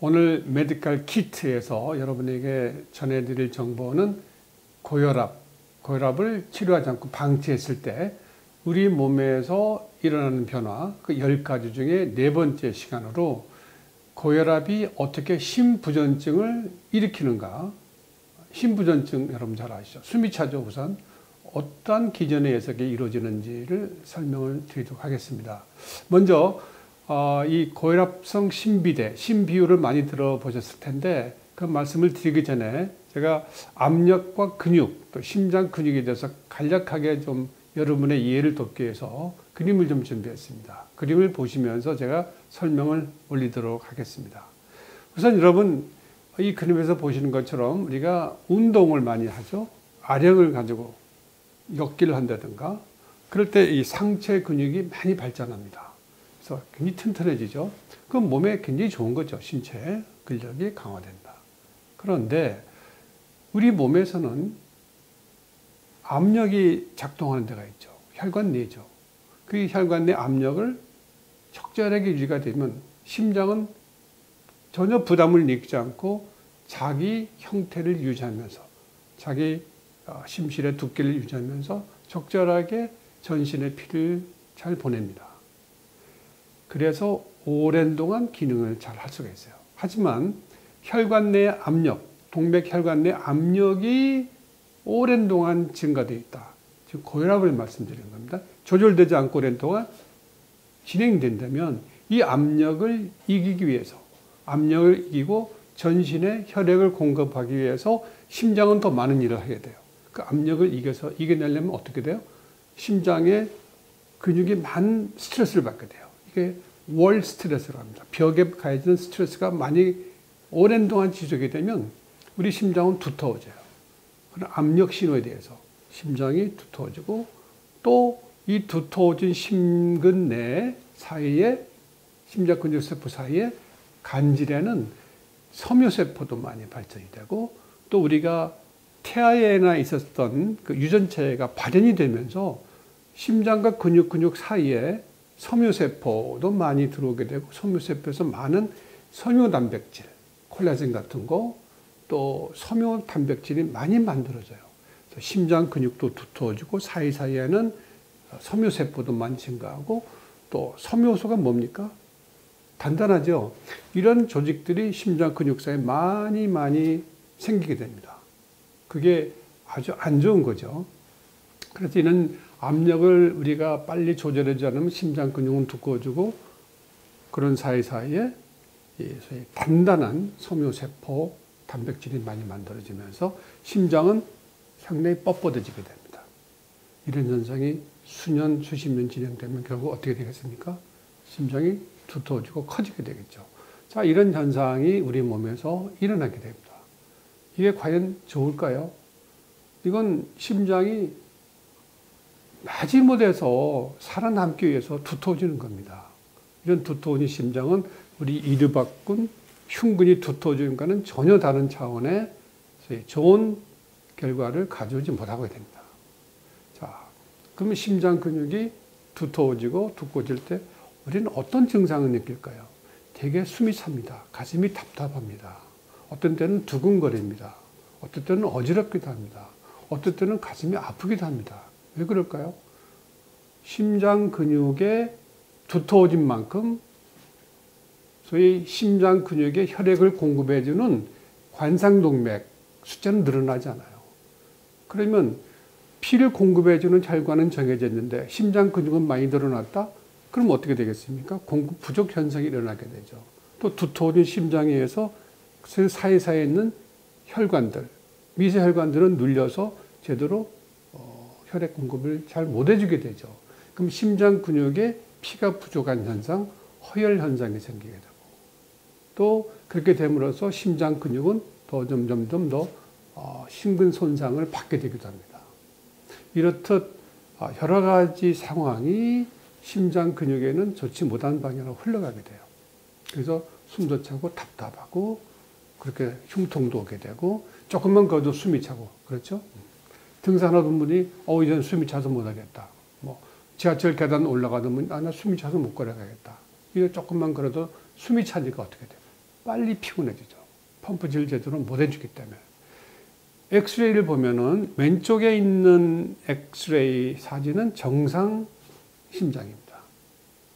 오늘 메디컬 키트에서 여러분에게 전해드릴 정보는 고혈압을 치료하지 않고 방치했을 때 우리 몸에서 일어나는 변화, 그 10가지 중에 네 번째 시간으로 고혈압이 어떻게 심부전증을 일으키는가. 심부전증 여러분 잘 아시죠? 숨이 차죠. 우선 어떠한 기전의 해석이 이루어지는지를 설명을 드리도록 하겠습니다. 먼저 이 고혈압성 심비대, 심비율을 많이 들어보셨을 텐데 그 말씀을 드리기 전에 제가 압력과 근육, 또 심장 근육에 대해서 간략하게 좀 여러분의 이해를 돕기 위해서 그림을 좀 준비했습니다. 그림을 보시면서 제가 설명을 올리도록 하겠습니다. 우선 여러분 이 그림에서 보시는 것처럼 우리가 운동을 많이 하죠. 아령을 가지고 걷기를 한다든가 그럴 때 이 상체 근육이 많이 발전합니다. 그래서 굉장히 튼튼해지죠. 그건 몸에 굉장히 좋은 거죠. 신체 근력이 강화된다. 그런데 우리 몸에서는 압력이 작동하는 데가 있죠. 혈관 내죠. 그 혈관 내 압력을 적절하게 유지가 되면 심장은 전혀 부담을 느끼지 않고 자기 형태를 유지하면서 자기 심실의 두께를 유지하면서 적절하게 전신의 피를 잘 보냅니다. 그래서 오랜 동안 기능을 잘 할 수가 있어요. 하지만 혈관 내 압력, 동맥혈관 내 압력이 오랜 동안 증가되어 있다. 지금 고혈압을 말씀드리는 겁니다. 조절되지 않고 오랜 동안 진행된다면 이 압력을 이기기 위해서, 압력을 이기고 전신에 혈액을 공급하기 위해서 심장은 더 많은 일을 하게 돼요. 그 압력을 이겨내려면 어떻게 돼요? 심장에 근육이 많은 스트레스를 받게 돼요. 이게 월 스트레스라고 합니다. 벽에 가해지는 스트레스가 많이 오랜 동안 지속이 되면 우리 심장은 두터워져요. 그런 압력 신호에 대해서 심장이 두터워지고 또 이 두터워진 심근 내 사이에 심장 근육 세포 사이에 간질에는 섬유세포도 많이 발전이 되고 또 우리가 태아에나 있었던 그 유전체가 발현이 되면서 심장과 근육 사이에 섬유세포도 많이 들어오게 되고 섬유세포에서 많은 섬유단백질, 콜라겐 같은 거 또 섬유단백질이 많이 만들어져요. 그래서 심장 근육도 두터워지고 사이사이에는 섬유세포도 많이 증가하고 또 섬유효소가 뭡니까? 단단하죠. 이런 조직들이 심장 근육 사이에 많이 생기게 됩니다. 그게 아주 안 좋은 거죠. 그래서 이런 압력을 우리가 빨리 조절하지 않으면 심장 근육은 두꺼워지고 그런 사이사이에 단단한 섬유세포, 단백질이 많이 만들어지면서 심장은 상당히 뻣뻣해지게 됩니다. 이런 현상이 수년, 수십 년 진행되면 결국 어떻게 되겠습니까? 심장이 두터워지고 커지게 되겠죠. 자, 이런 현상이 우리 몸에서 일어나게 됩니다. 이게 과연 좋을까요? 이건 심장이 마지못해서 살아남기 위해서 두터워지는 겁니다. 이런 두터워진 심장은 우리 이르박근, 흉근이 두터워지는 것과는 전혀 다른 차원의 좋은 결과를 가져오지 못하게 됩니다. 자, 그러면 심장 근육이 두터워지고 두꺼워질 때 우리는 어떤 증상을 느낄까요? 되게 숨이 찹니다. 가슴이 답답합니다. 어떤 때는 두근거립니다. 어떤 때는 어지럽기도 합니다. 어떤 때는 가슴이 아프기도 합니다. 왜 그럴까요? 심장 근육의 두터워진 만큼 소위 심장 근육에 혈액을 공급해주는 관상동맥 숫자는 늘어나지 않아요. 그러면 피를 공급해주는 혈관은 정해져 있는데 심장 근육은 많이 늘어났다? 그럼 어떻게 되겠습니까? 공급 부족 현상이 일어나게 되죠. 또 두터워진 심장에 의해서 사이사이에 있는 혈관들, 미세혈관들은 눌려서 제대로 혈액 공급을 잘 못해주게 되죠. 그럼 심장 근육에 피가 부족한 현상, 허혈 현상이 생기게 되고 또 그렇게 됨으로써 심장 근육은 더 점점 더 심근 손상을 받게 되기도 합니다. 이렇듯 여러 가지 상황이 심장 근육에는 좋지 못한 방향으로 흘러가게 돼요. 그래서 숨도 차고 답답하고 그렇게 흉통도 오게 되고 조금만 걸어도 숨이 차고 그렇죠? 등산하던 분이 이제는 숨이 차서 못하겠다. 지하철 계단 올라가던 분이 나 숨이 차서 못 걸어가겠다. 이거 조금만 걸어도 숨이 차니까 어떻게 돼요? 빨리 피곤해지죠. 펌프질 제대로 못 해주기 때문에. 엑스레이를 보면은 왼쪽에 있는 엑스레이 사진은 정상 심장입니다.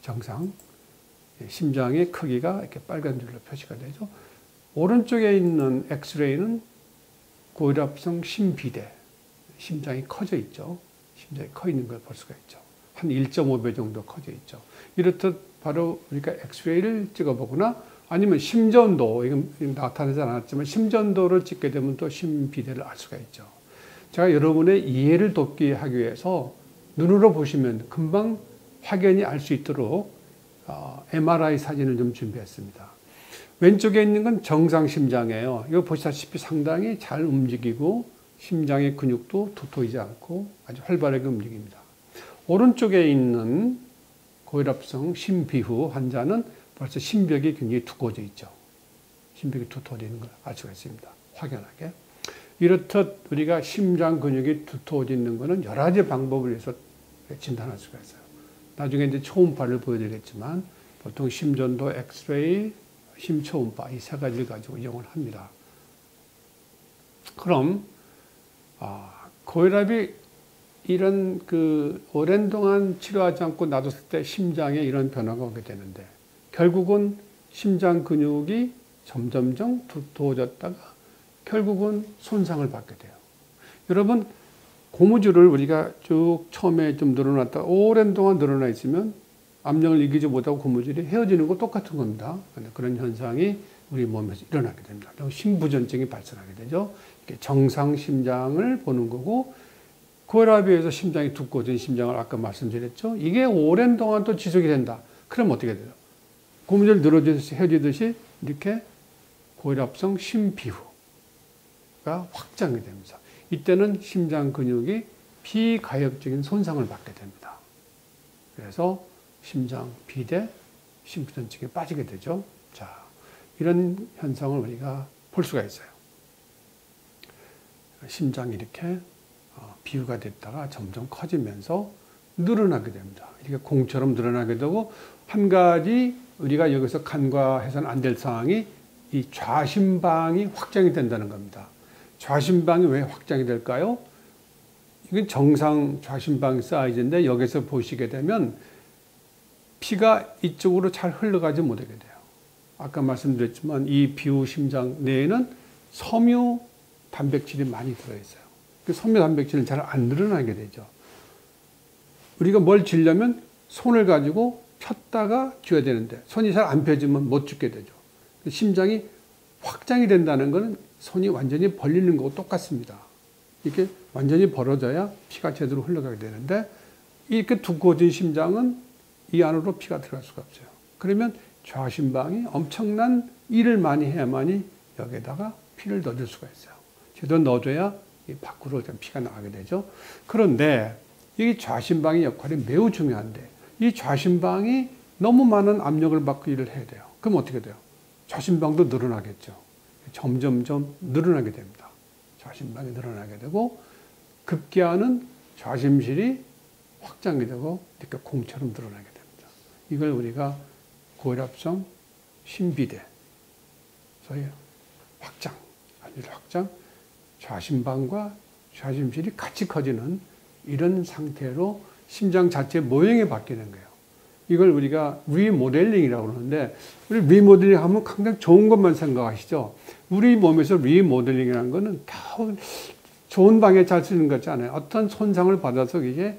정상. 심장의 크기가 이렇게 빨간 줄로 표시가 되죠. 오른쪽에 있는 엑스레이는 고혈압성 심비대. 심장이 커져 있죠. 심장이 커 있는 걸 볼 수가 있죠. 한 1.5배 정도 커져 있죠. 이렇듯 바로 우리가 엑스레이를 찍어보거나 아니면 심전도, 이건 나타나지 않았지만 심전도를 찍게 되면 또 심비대를 알 수가 있죠. 제가 여러분의 이해를 돕기 하기 위해서 눈으로 보시면 금방 확연히 알 수 있도록 MRI 사진을 좀 준비했습니다. 왼쪽에 있는 건 정상 심장이에요. 이거 보시다시피 상당히 잘 움직이고 심장의 근육도 두터이지 않고 아주 활발하게 움직입니다. 오른쪽에 있는 고혈압성 심비후 환자는 벌써 심벽이 굉장히 두꺼워져 있죠. 심벽이 두터워지는 걸 알 수가 있습니다. 확연하게. 이렇듯 우리가 심장 근육이 두터워지는 것은 여러 가지 방법을 해서 진단할 수가 있어요. 나중에 이제 초음파를 보여드리겠지만 보통 심전도, 엑스레이, 심초음파 이 세 가지를 가지고 이용을 합니다. 그럼 고혈압이 이런 오랜 동안 치료하지 않고 놔뒀을 때 심장에 이런 변화가 오게 되는데 결국은 심장 근육이 점점점 두터워졌다가 결국은 손상을 받게 돼요. 여러분 고무줄을 우리가 쭉 처음에 좀 늘어났다가 오랜 동안 늘어나 있으면 압력을 이기지 못하고 고무줄이 헤어지는 거 똑같은 겁니다. 그런 현상이 우리 몸에서 일어나게 됩니다. 심부전증이 발생하게 되죠. 정상 심장을 보는 거고 고혈압에 의해서 심장이 두꺼워진 심장을 아까 말씀드렸죠. 이게 오랜 동안 또 지속이 된다. 그럼 어떻게 돼요? 고무줄 늘어지듯이 헤어지듯이 이렇게 고혈압성 심비후가 확장이 됩니다. 이때는 심장 근육이 비가역적인 손상을 받게 됩니다. 그래서 심장 비대, 심부전증에 빠지게 되죠. 자, 이런 현상을 우리가 볼 수가 있어요. 심장이 이렇게 비후가 됐다가 점점 커지면서 늘어나게 됩니다. 이렇게 공처럼 늘어나게 되고 한 가지 우리가 여기서 간과해서는 안 될 상황이 이 좌심방이 확장이 된다는 겁니다. 좌심방이 왜 확장이 될까요? 이건 정상 좌심방 사이즈인데 여기서 보시게 되면 피가 이쪽으로 잘 흘러가지 못하게 돼요. 아까 말씀드렸지만 이 비후 심장 내에는 섬유 단백질이 많이 들어있어요. 그 섬유 단백질은 잘 안 늘어나게 되죠. 우리가 뭘 쥐려면 손을 가지고 폈다가 쥐어야 되는데 손이 잘 안 펴지면 못 쥐게 되죠. 심장이 확장이 된다는 것은 손이 완전히 벌리는 거고 똑같습니다. 이렇게 완전히 벌어져야 피가 제대로 흘러가게 되는데 이렇게 두꺼워진 심장은 이 안으로 피가 들어갈 수가 없어요. 그러면 좌심방이 엄청난 일을 많이 해야만이 여기에다가 피를 넣어줄 수가 있어요. 제대로 넣어줘야 밖으로 피가 나가게 되죠. 그런데 이 좌심방의 역할이 매우 중요한데 이 좌심방이 너무 많은 압력을 받고 일을 해야 돼요. 그럼 어떻게 돼요? 좌심방도 늘어나겠죠. 점점점 늘어나게 됩니다. 좌심방이 늘어나게 되고 급기야는 좌심실이 확장이 되고 이렇게 공처럼 늘어나게 됩니다. 이걸 우리가 고혈압성 심비대, 소위 확장, 좌심방과 좌심실이 같이 커지는 이런 상태로 심장 자체 모형이 바뀌는 거예요. 이걸 우리가 리모델링이라고 그러는데 우리 리모델링 하면 굉장히 좋은 것만 생각하시죠. 우리 몸에서 리모델링이라는 거는 겨우 좋은 방에 잘 쓰는 것 같지 않아요. 어떤 손상을 받아서 이게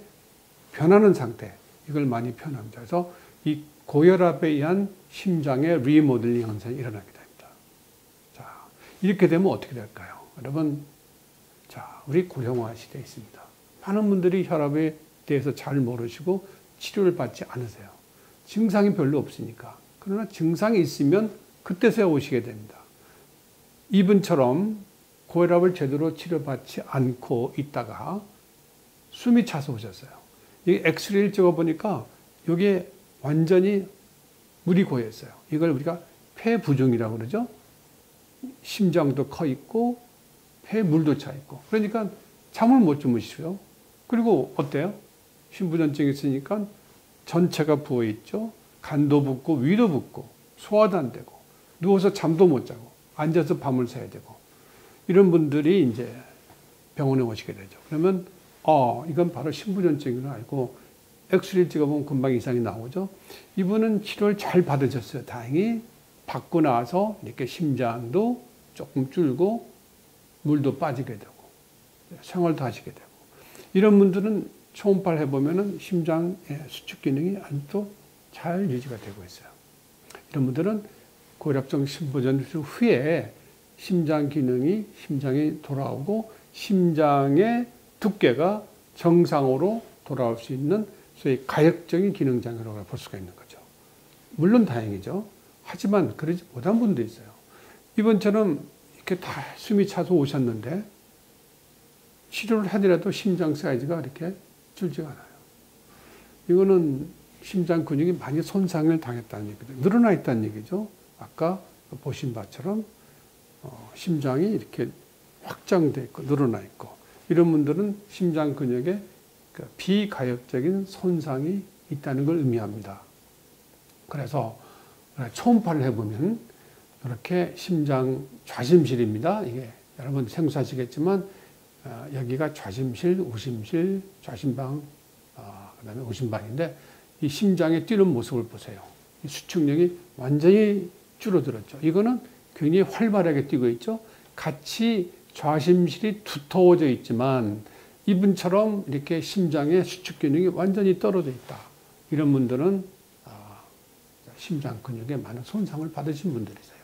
변하는 상태, 이걸 많이 표현합니다. 그래서 이 고혈압에 의한 심장의 리모델링 현상이 일어나게 됩니다. 자, 이렇게 되면 어떻게 될까요? 여러분, 자, 우리 고령화 시대에 있습니다. 많은 분들이 혈압에 대해서 잘 모르시고 치료를 받지 않으세요. 증상이 별로 없으니까. 그러나 증상이 있으면 그때서야 오시게 됩니다. 이분처럼 고혈압을 제대로 치료받지 않고 있다가 숨이 차서 오셨어요. 이 엑스레이를 찍어보니까 여기에 완전히 물이 고여있어요. 이걸 우리가 폐부종이라고 그러죠. 심장도 커 있고 폐물도 차 있고. 그러니까 잠을 못 주무시죠. 그리고 어때요? 심부전증이 있으니까 전체가 부어있죠. 간도 붓고 위도 붓고 소화도 안 되고 누워서 잠도 못 자고 앉아서 밤을 새야 되고 이런 분들이 이제 병원에 오시게 되죠. 그러면 이건 바로 심부전증인 걸 알고 엑스레이 찍어보면 금방 이상이 나오죠. 이분은 치료를 잘 받으셨어요. 다행히 받고 나서 이렇게 심장도 조금 줄고 물도 빠지게 되고 생활도 하시게 되고 이런 분들은 초음파를 해보면은 심장의 수축 기능이 아직도 잘 유지가 되고 있어요. 이런 분들은 고혈압성 심부전증 후에 심장 기능이 심장이 돌아오고 심장의 두께가 정상으로 돌아올 수 있는 소위 가역적인 기능 장애라고 볼 수가 있는 거죠. 물론 다행이죠. 하지만 그러지 못한 분도 있어요. 이번처럼 이렇게 다 숨이 차서 오셨는데 치료를 하더라도 심장 사이즈가 이렇게 줄지가 않아요. 이거는 심장 근육이 많이 손상을 당했다는 얘기죠. 늘어나 있다는 얘기죠. 아까 보신 바처럼 심장이 이렇게 확장돼 있고 늘어나 있고 이런 분들은 심장 근육에 비가역적인 손상이 있다는 걸 의미합니다. 그래서 초음파를 해보면 이렇게 심장 좌심실입니다. 이게 여러분 생소하시겠지만 여기가 좌심실, 우심실, 좌심방, 그다음에 우심방인데 이 심장의 뛰는 모습을 보세요. 이 수축력이 완전히 줄어들었죠. 이거는 굉장히 활발하게 뛰고 있죠. 같이 좌심실이 두터워져 있지만 이분처럼 이렇게 심장의 수축 기능이 완전히 떨어져 있다. 이런 분들은 심장 근육에 많은 손상을 받으신 분들이세요.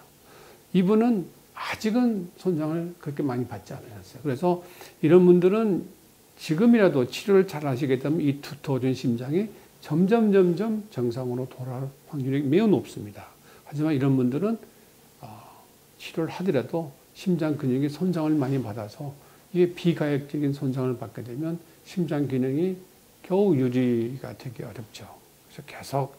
이분은 아직은 손상을 그렇게 많이 받지 않으셨어요. 그래서 이런 분들은 지금이라도 치료를 잘 하시게 되면 이 두터워진 심장이 점점 정상으로 돌아올 확률이 매우 높습니다. 하지만 이런 분들은 치료를 하더라도 심장 근육이 손상을 많이 받아서 이게 비가역적인 손상을 받게 되면 심장 기능이 겨우 유지가 되기 어렵죠. 그래서 계속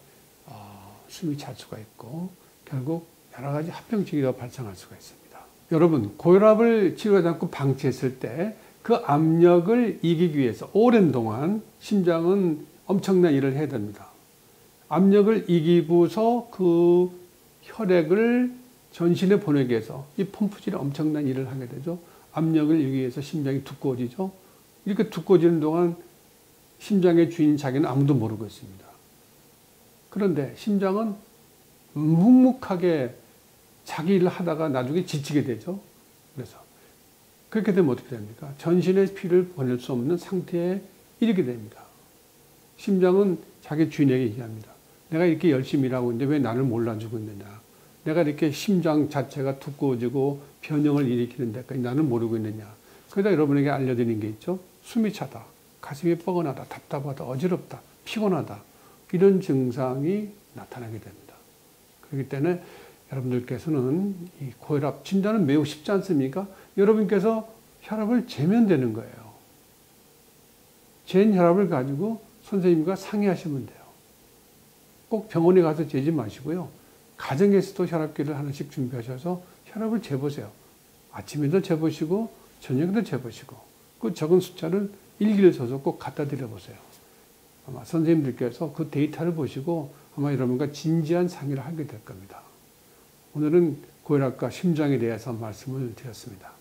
숨이 찰 수가 있고 결국 여러 가지 합병증이 더 발생할 수가 있습니다. 여러분, 고혈압을 치료하지 않고 방치했을 때 그 압력을 이기기 위해서 오랜 동안 심장은 엄청난 일을 해야 됩니다. 압력을 이기고서 그 혈액을 전신에 보내기 위해서 이 펌프질이 엄청난 일을 하게 되죠. 압력을 이기기 위해서 심장이 두꺼워지죠. 이렇게 두꺼워지는 동안 심장의 주인 자기는 아무도 모르고 있습니다. 그런데 심장은 묵묵하게 자기 일을 하다가 나중에 지치게 되죠. 그래서 그렇게 되면 어떻게 됩니까? 전신에 피를 보낼 수 없는 상태에 이르게 됩니다. 심장은 자기 주인에게 얘기합니다. 내가 이렇게 열심히 일하고 있는데 왜 나를 몰라주고 있느냐. 내가 이렇게 심장 자체가 두꺼워지고 변형을 일으키는 데까지 나는 모르고 있느냐. 그러다 여러분에게 알려드리는 게 있죠. 숨이 차다, 가슴이 뻐근하다, 답답하다, 어지럽다, 피곤하다. 이런 증상이 나타나게 됩니다. 그렇기 때문에 여러분들께서는 이 고혈압 진단은 매우 쉽지 않습니까? 여러분께서 혈압을 재면 되는 거예요. 잰 혈압을 가지고 선생님과 상의하시면 돼요. 꼭 병원에 가서 재지 마시고요. 가정에서도 혈압계를 하나씩 준비하셔서 혈압을 재보세요. 아침에도 재보시고 저녁에도 재보시고 그 적은 숫자를 일기를 써서 꼭 갖다 드려보세요. 아마 선생님들께서 그 데이터를 보시고 아마 여러분과 진지한 상의를 하게 될 겁니다. 오늘은 고혈압과 심장에 대해서 말씀을 드렸습니다.